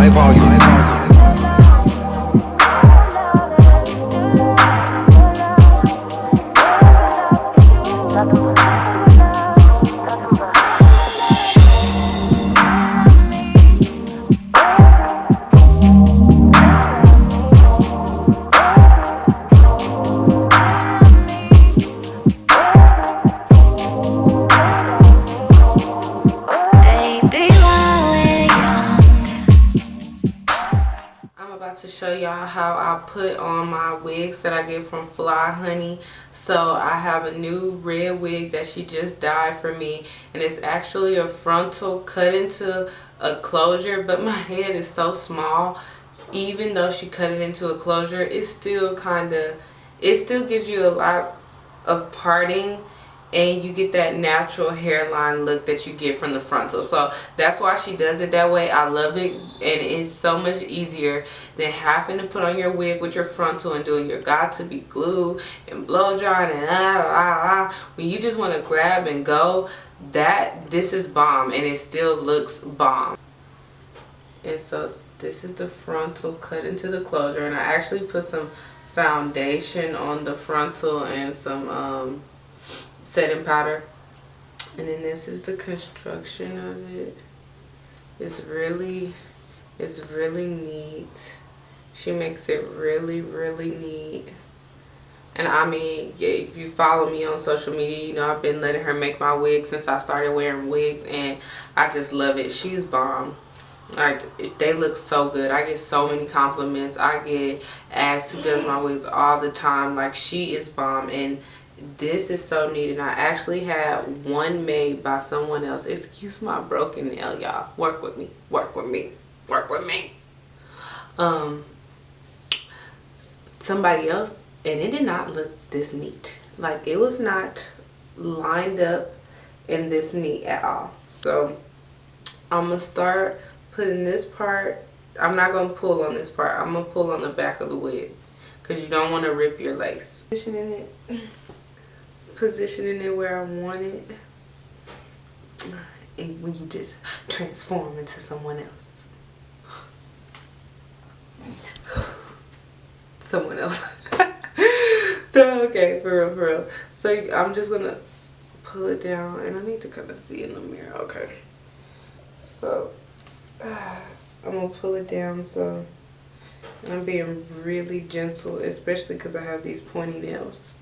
high volume. To show y'all how I put on my wigs that I get from Fly Honey. So I have a new red wig that she just dyed for me, and it's actually a frontal cut into a closure, but my head is so small. Even though she cut it into a closure, it still gives you a lot of parting, and you get that natural hairline look that you get from the frontal. So that's why she does it that way. I love it, and it's so much easier than having to put on your wig with your frontal and doing your got to be glue and blow drying and when you just want to grab and go. This is bomb, and it still looks bomb. And so this is the frontal cut into the closure, and I actually put some foundation on the frontal and some setting powder, and then this is the construction of it. It's really neat. She makes it really neat. And I mean, yeah, if you follow me on social media, you know I've been letting her make my wigs since I started wearing wigs, and I just love it. She's bomb. Like, they look so good. I get so many compliments. I get asked who does my wigs all the time. Like, she is bomb, and this is so neat. And I actually had one made by someone else. Excuse my broken nail, y'all. Work with me. Work with me. Work with me. Somebody else, and it did not look this neat. Like, it was not lined up in this neat at all. So I'm gonna start putting this part. I'm not gonna pull on this part. I'm gonna pull on the back of the wig, because you don't want to rip your lace. Positioning it where I want it, and when you just transform into someone else. Someone else. Okay, for real. So I'm just gonna pull it down, and I need to kind of see in the mirror. Okay. So I'm gonna pull it down. So, and I'm being really gentle, especially because I have these pointy nails.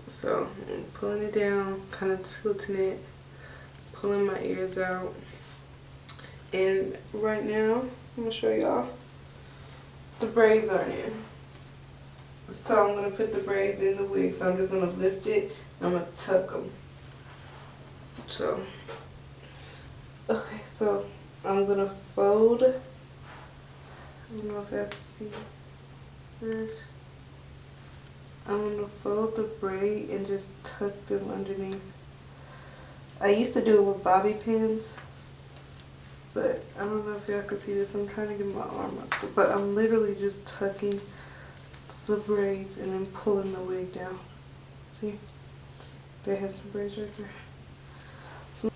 So I'm pulling it down, kind of tilting it, pulling my ears out. And right now, I'm gonna show y'all the braids aren't in. So I'm gonna put the braids in the wig. So I'm just gonna lift it and I'm gonna tuck them. So, okay, so I'm gonna fold. I don't know if I have to see this. I'm going to fold the braid and just tuck them underneath. I used to do it with bobby pins, but I don't know if y'all can see this. I'm trying to get my arm up, but I'm literally just tucking the braids and then pulling the wig down. See? They have some braids right there. So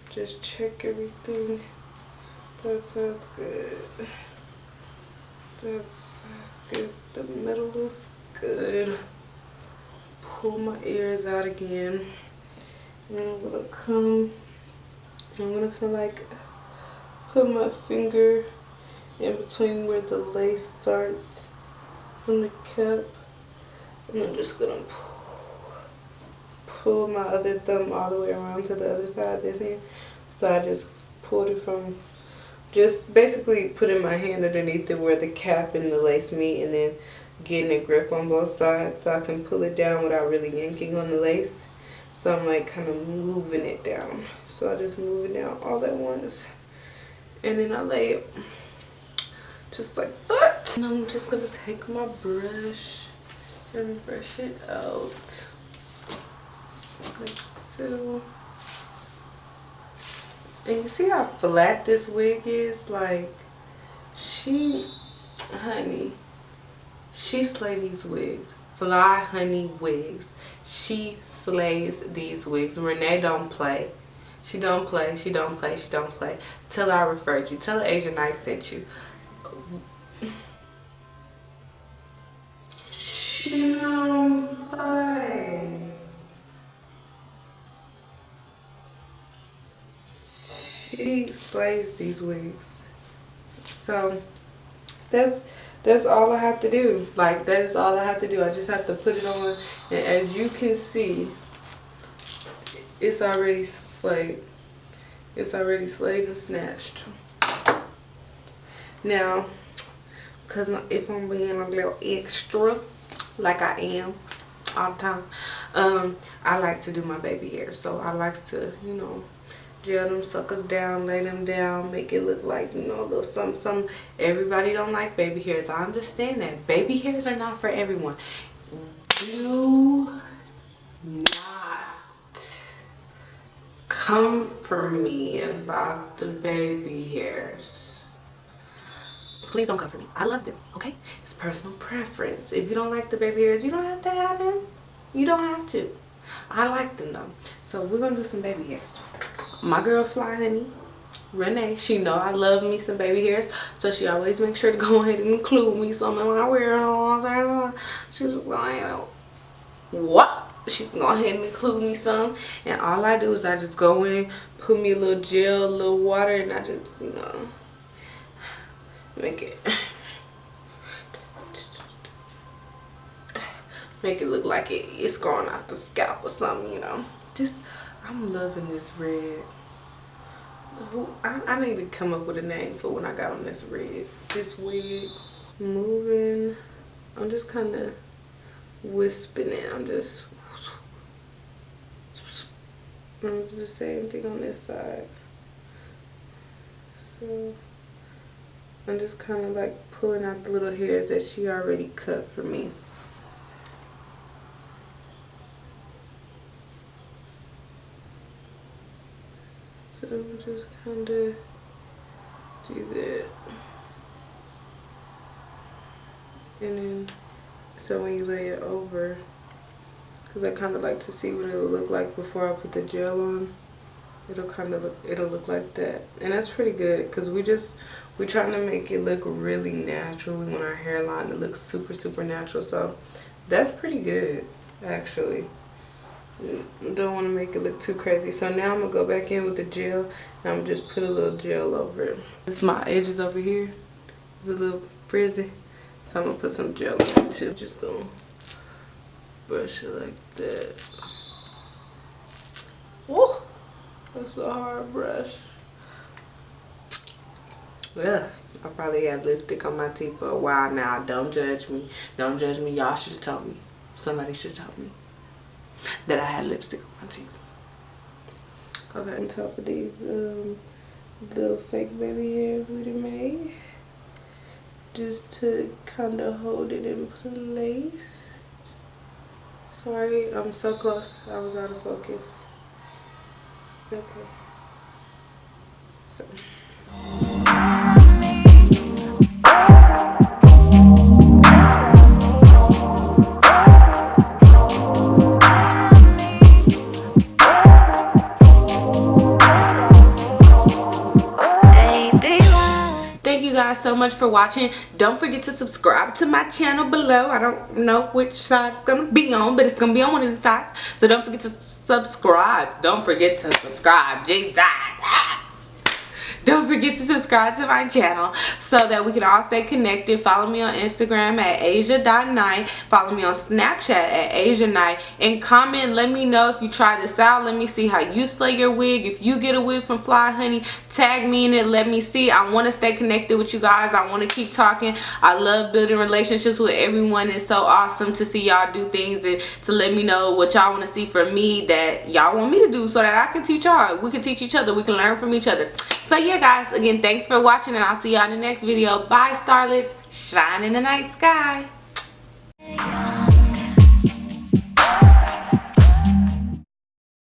just check everything. That sounds good. That's good. The middle is good. Pull my ears out again, and I'm gonna come, and I'm gonna kind of like put my finger in between where the lace starts from the cap, and I'm just gonna pull my other thumb all the way around to the other side of this hand. So I just pulled it from, just basically putting my hand underneath it where the cap and the lace meet, and then getting a grip on both sides so I can pull it down without really yanking on the lace. So I'm like kind of moving it down. So I just move it down all at once, and then I lay it just like that. And I'm just gonna take my brush and brush it out like so. And you see how flat this wig is? Like, honey, she slays these wigs. Fly Honey Wigs. She slays these wigs. Renee don't play. She don't play. She don't play. She don't play. Tell her I referred you. Tell her Ashia.Knight sent you. Bye. She slays these wigs. So that's all I have to do. Like, that is all I have to do. I just have to put it on, and as you can see, it's already slayed. It's already slayed and snatched. Now, because if I'm being a little extra, like I am all the time, I like to do my baby hair. So I like to, you know, gel them suckers down, lay them down, make it look like, you know, a little something. Everybody don't like baby hairs. I understand that. Baby hairs are not for everyone. Do not come for me about the baby hairs. Please don't come for me. I love them, okay? It's personal preference. If you don't like the baby hairs, you don't have to have them. You don't have to. I like them though. So we're gonna do some baby hairs. My girl Fly Honey, Renee, she know I love me some baby hairs, so she always makes sure to go ahead and include me some when I wear it on. She was just going, you know, what? She's gonna go ahead and include me some, and all I do is I just go in, put me a little gel, a little water, and I just, you know, make it look like it's growing out the scalp or something, you know. Just, I'm loving this red. I need to come up with a name for when I got on this red. This wig. Moving. I'm just kind of wisping it. I'm just do the same thing on this side. So I'm just kind of like pulling out the little hairs that she already cut for me. So I'm just kind of do that. And then, so when you lay it over, because I kind of like to see what it'll look like before I put the gel on. It'll look like that. And that's pretty good, because we're trying to make it look really natural. We want our hairline to look super, super natural. So that's pretty good, actually. Don't want to make it look too crazy. So now I'm gonna go back in with the gel, and I'm just put a little gel over it. This is my edges over here. It's a little frizzy, so I'm gonna put some gel on it too. Just gonna brush it like that. Woo! That's a hard brush. Yeah, I probably had lipstick on my teeth for a while now. Don't judge me. Don't judge me. Y'all should have told me. Somebody should have told me that I had lipstick on my teeth. Okay, on top of these little fake baby hairs we done made, just to kind of hold it in place. Sorry, I'm so close. I was out of focus. Okay. So. Thank you guys so much for watching. Don't forget to subscribe to my channel below. I don't know which side it's gonna be on, but it's gonna be on one of these sides. So don't forget to subscribe. Don't forget to subscribe. Jesus. Don't forget to subscribe to my channel so that we can all stay connected. Follow me on Instagram at Ashia.Knight. Follow me on Snapchat at Ashia.Knight. And comment, let me know if you try this out. Let me see how you slay your wig. If you get a wig from Fly Honey, tag me in it. Let me see. I want to stay connected with you guys. I want to keep talking. I love building relationships with everyone. It's so awesome to see y'all do things and to let me know what y'all want to see from me that y'all want me to do so that I can teach y'all. We can teach each other. We can learn from each other. So yeah guys, again, thanks for watching, and I'll see y'all in the next video. Bye starlets, shine in the night sky.